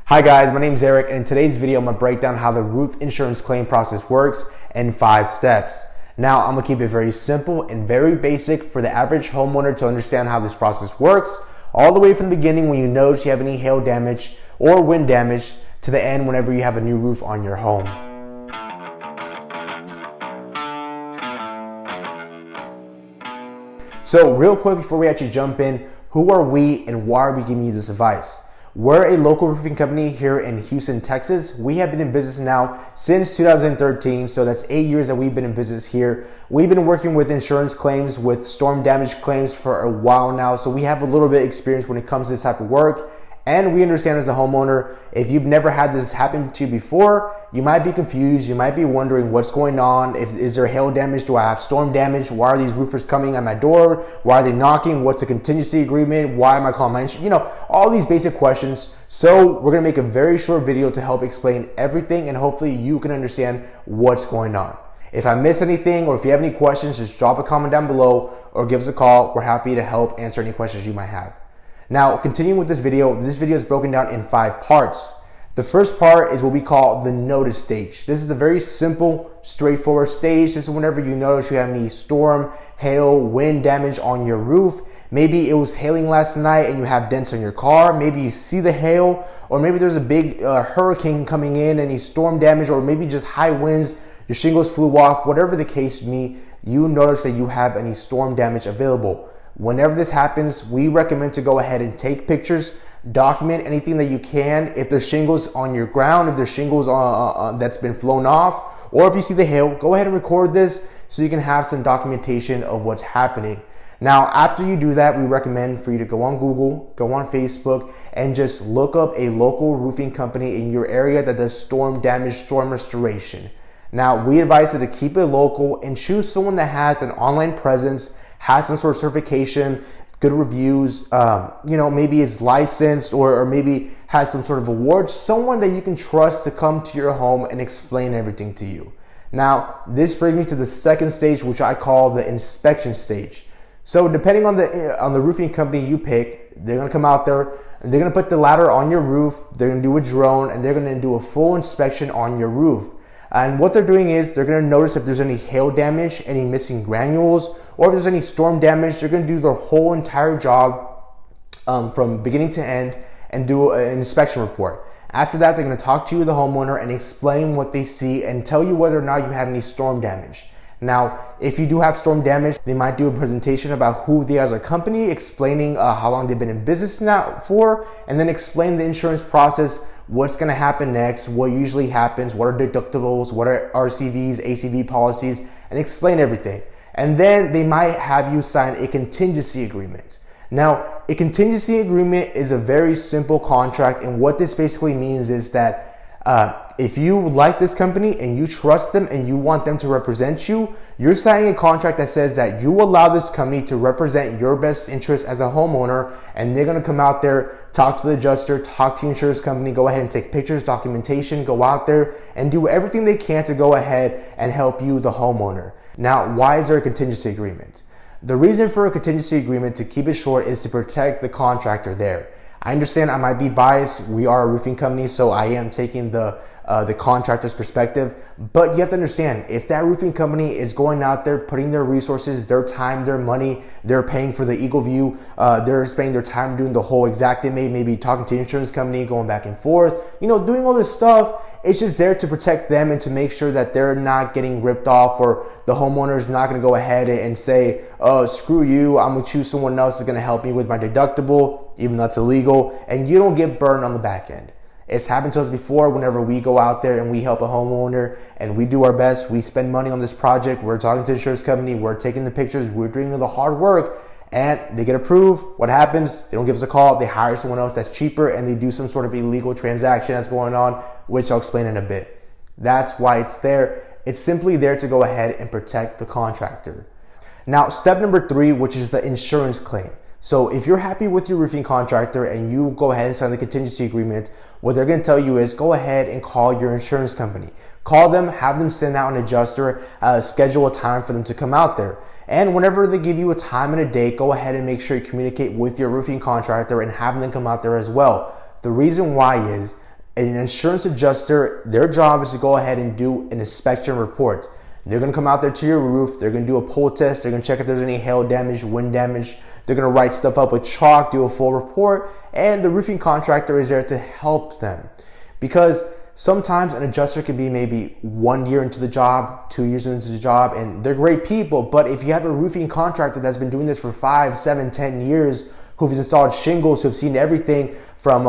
Hi guys, my name is Eric, and in today's video I'm going to break down how the roof insurance claim process works in 5 steps. Now I'm going to keep it very simple and very basic for the average homeowner to understand how this process works, all the way from the beginning when you notice you have any hail damage or wind damage to the end whenever you have a new roof on your home. So real quick before we actually jump in, who are we and why are we giving you this advice? We're a local roofing company here in Houston, Texas. We have been in business now since 2013, so that's 8 years that we've been in business here. We've been working with insurance claims, with storm damage claims for a while now, so we have a little bit of experience when it comes to this type of work. And we understand as a homeowner, if you've never had this happen to you before, you might be confused. You might be wondering what's going on. Is there hail damage? Do I have storm damage? Why are these roofers coming at my door? Why are they knocking? What's a contingency agreement? Why am I calling my insurance? You know, all these basic questions. So we're going to make a very short video to help explain everything, and hopefully you can understand what's going on. If I miss anything or if you have any questions, just drop a comment down below or give us a call. We're happy to help answer any questions you might have. Now, continuing with this video is broken down in 5 parts. The first part is what we call the notice stage. This is the very simple, straightforward stage. This is whenever you notice you have any storm, hail, wind damage on your roof. Maybe it was hailing last night and you have dents on your car. Maybe you see the hail, or maybe there's a big hurricane coming in, any storm damage, or maybe just high winds, your shingles flew off. Whatever the case may be, you notice that you have any storm damage available. Whenever this happens, we recommend to go ahead and take pictures, document anything that you can. If there's shingles on your ground, if there's shingles that's been flown off, or if you see the hail, go ahead and record this so you can have some documentation of what's happening. Now, after you do that, we recommend for you to go on Google, go on Facebook, and just look up a local roofing company in your area that does storm damage, storm restoration. Now, we advise you to keep it local and choose someone that has an online presence, has some sort of certification, good reviews, maybe is licensed or maybe has some sort of award, someone that you can trust to come to your home and explain everything to you. Now, this brings me to the second stage, which I call the inspection stage. So depending on the roofing company you pick, they're gonna come out there and they're gonna put the ladder on your roof, they're gonna do a drone, and they're gonna do a full inspection on your roof. And what they're doing is they're going to notice if there's any hail damage, any missing granules, or if there's any storm damage. They're going to do their whole entire job from beginning to end and do an inspection report. After that, they're going to talk to you, the homeowner, and explain what they see and tell you whether or not you have any storm damage. Now, if you do have storm damage, they might do a presentation about who they are as a company, explaining how long they've been in business now for, and then explain the insurance process, what's going to happen next, what usually happens, what are deductibles, what are RCVs, ACV policies, and explain everything. And then they might have you sign a contingency agreement. Now, a contingency agreement is a very simple contract, and what this basically means is that if you like this company and you trust them and you want them to represent you, you're signing a contract that says that you allow this company to represent your best interest as a homeowner, and they're going to come out there, talk to the adjuster, talk to your insurance company, go ahead and take pictures, documentation, go out there and do everything they can to go ahead and help you, the homeowner. Now, why is there a contingency agreement? The reason for a contingency agreement, to keep it short, is to protect the contractor there. I understand I might be biased. We are a roofing company, so I am taking the contractor's perspective. But you have to understand, if that roofing company is going out there, putting their resources, their time, their money, they're paying for the Eagle View, they're spending their time doing the whole Xactimate, maybe talking to the insurance company, going back and forth, doing all this stuff. It's just there to protect them and to make sure that they're not getting ripped off, or the homeowner is not going to go ahead and say, oh, screw you, I'm going to choose someone else that's going to help me with my deductible, even though that's illegal, and you don't get burned on the back end. It's happened to us before. Whenever we go out there and we help a homeowner and we do our best, we spend money on this project, we're talking to the insurance company, we're taking the pictures, we're doing the hard work, and they get approved. What happens? They don't give us a call, they hire someone else that's cheaper, and they do some sort of illegal transaction that's going on, which I'll explain in a bit. That's why it's there. It's simply there to go ahead and protect the contractor. Now, step number 3, which is the insurance claim. So if you're happy with your roofing contractor and you go ahead and sign the contingency agreement, what they're going to tell you is go ahead and call your insurance company. Call them, have them send out an adjuster, schedule a time for them to come out there. And whenever they give you a time and a date, go ahead and make sure you communicate with your roofing contractor and have them come out there as well. The reason why is an insurance adjuster, their job is to go ahead and do an inspection report. They're going to come out there to your roof. They're going to do a pull test. They're going to check if there's any hail damage, wind damage. They're going to write stuff up with chalk, do a full report, and the roofing contractor is there to help them. Because sometimes an adjuster can be maybe 1 year into the job, 2 years into the job, and they're great people. But if you have a roofing contractor that's been doing this for 5, 7, 10 years, who've installed shingles, who've seen everything from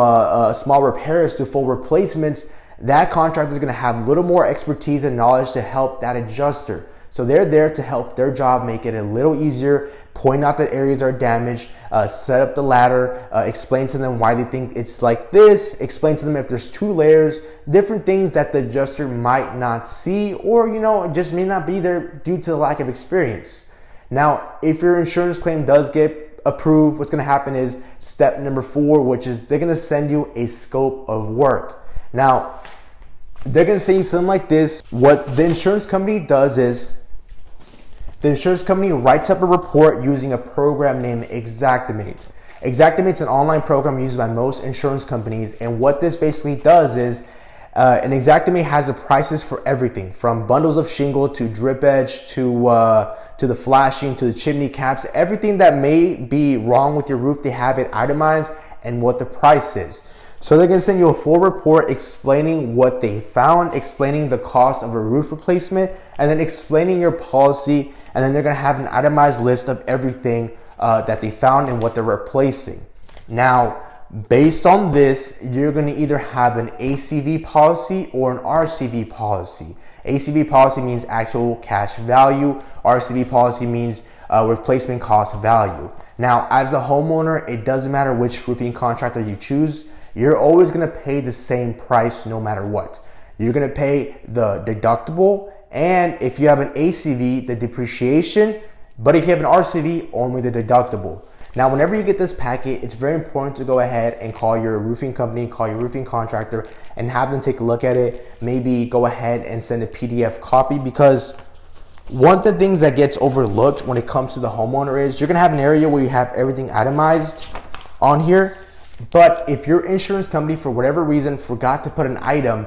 small repairs to full replacements, that contractor is going to have a little more expertise and knowledge to help that adjuster. So they're there to help their job, make it a little easier, point out that areas are damaged, set up the ladder, explain to them why they think it's like this, explain to them if there's 2 layers, different things that the adjuster might not see, or it just may not be there due to the lack of experience. Now, if your insurance claim does get approved, what's going to happen is step number 4, which is they're going to send you a scope of work. Now, they're going to say something like this. What the insurance company does is the insurance company writes up a report using a program named Xactimate. Xactimate's an online program used by most insurance companies, and what this basically does is an Xactimate has the prices for everything from bundles of shingle to drip edge to the flashing to the chimney caps. Everything that may be wrong with your roof, they have it itemized and what the price is. So they're going to send you a full report explaining what they found, explaining the cost of a roof replacement, and then explaining your policy. And then they're going to have an itemized list of everything that they found and what they're replacing. Now, based on this, you're going to either have an ACV policy or an RCV policy. ACV policy means actual cash value. RCV policy means replacement cost value. Now, as a homeowner, it doesn't matter which roofing contractor you choose. You're always going to pay the same price no matter what. You're going to pay the deductible, and if you have an ACV, the depreciation, but if you have an RCV, only the deductible. Now, whenever you get this packet, it's very important to go ahead and call your roofing company, call your roofing contractor, and have them take a look at it. Maybe go ahead and send a PDF copy, because one of the things that gets overlooked when it comes to the homeowner is you're going to have an area where you have everything itemized on here. But if your insurance company, for whatever reason, forgot to put an item,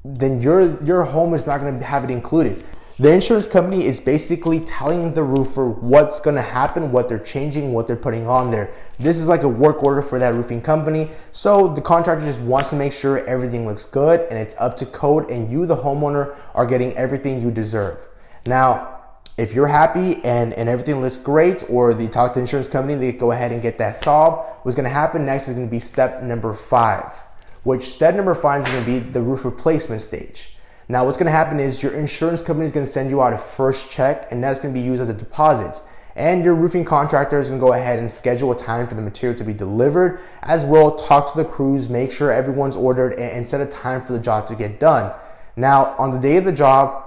then your home is not going to have it included. The insurance company is basically telling the roofer what's going to happen, what they're changing, what they're putting on there. This is like a work order for that roofing company. So the contractor just wants to make sure everything looks good and it's up to code, and you, the homeowner, are getting everything you deserve. Now, if you're happy and everything looks great, or they talk to the insurance company, they go ahead and get that solved. What's going to happen next is going to be step number 5, which step number 5 is going to be the roof replacement stage. Now, what's going to happen is your insurance company is going to send you out a first check, and that's going to be used as a deposit. And your roofing contractor is going to go ahead and schedule a time for the material to be delivered, as well talk to the crews, make sure everyone's ordered, and set a time for the job to get done. Now, on the day of the job,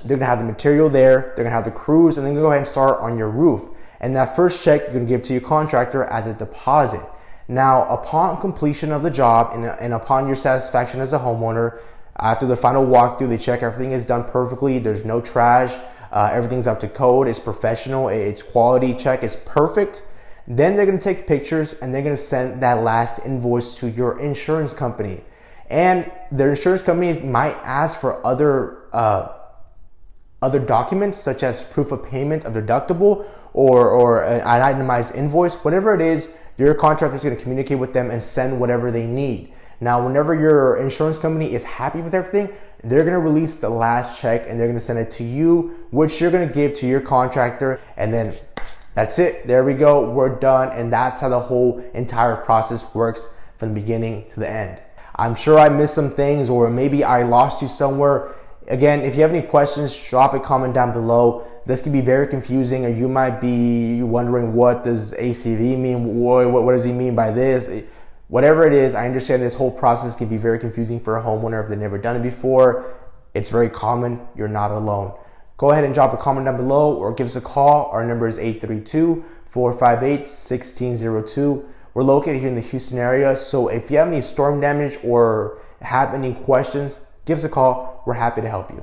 they're going to have the material there, they're going to have the crews, and then go ahead and start on your roof. And that first check you're going to give to your contractor as a deposit. Now, upon completion of the job and upon your satisfaction as a homeowner, after the final walkthrough, they check everything is done perfectly, there's no trash, everything's up to code, it's professional, it's quality check, it's perfect. Then they're going to take pictures and they're going to send that last invoice to your insurance company. And their insurance companies might ask for other documents, such as proof of payment of deductible or an itemized invoice. Whatever it is, your contractor is going to communicate with them and send whatever they need. Now, whenever your insurance company is happy with everything, they're going to release the last check and they're going to send it to you, which you're going to give to your contractor. And then that's it. There we go. We're done. And that's how the whole entire process works from the beginning to the end. I'm sure I missed some things, or maybe I lost you somewhere. Again, if you have any questions, drop a comment down below. This can be very confusing, or you might be wondering, what does ACV mean? What does he mean by this? Whatever it is, I understand this whole process can be very confusing for a homeowner if they've never done it before. It's very common. You're not alone. Go ahead and drop a comment down below or give us a call. Our number is 832-458-1602. We're located here in the Houston area, so if you have any storm damage or have any questions, give us a call. We're happy to help you.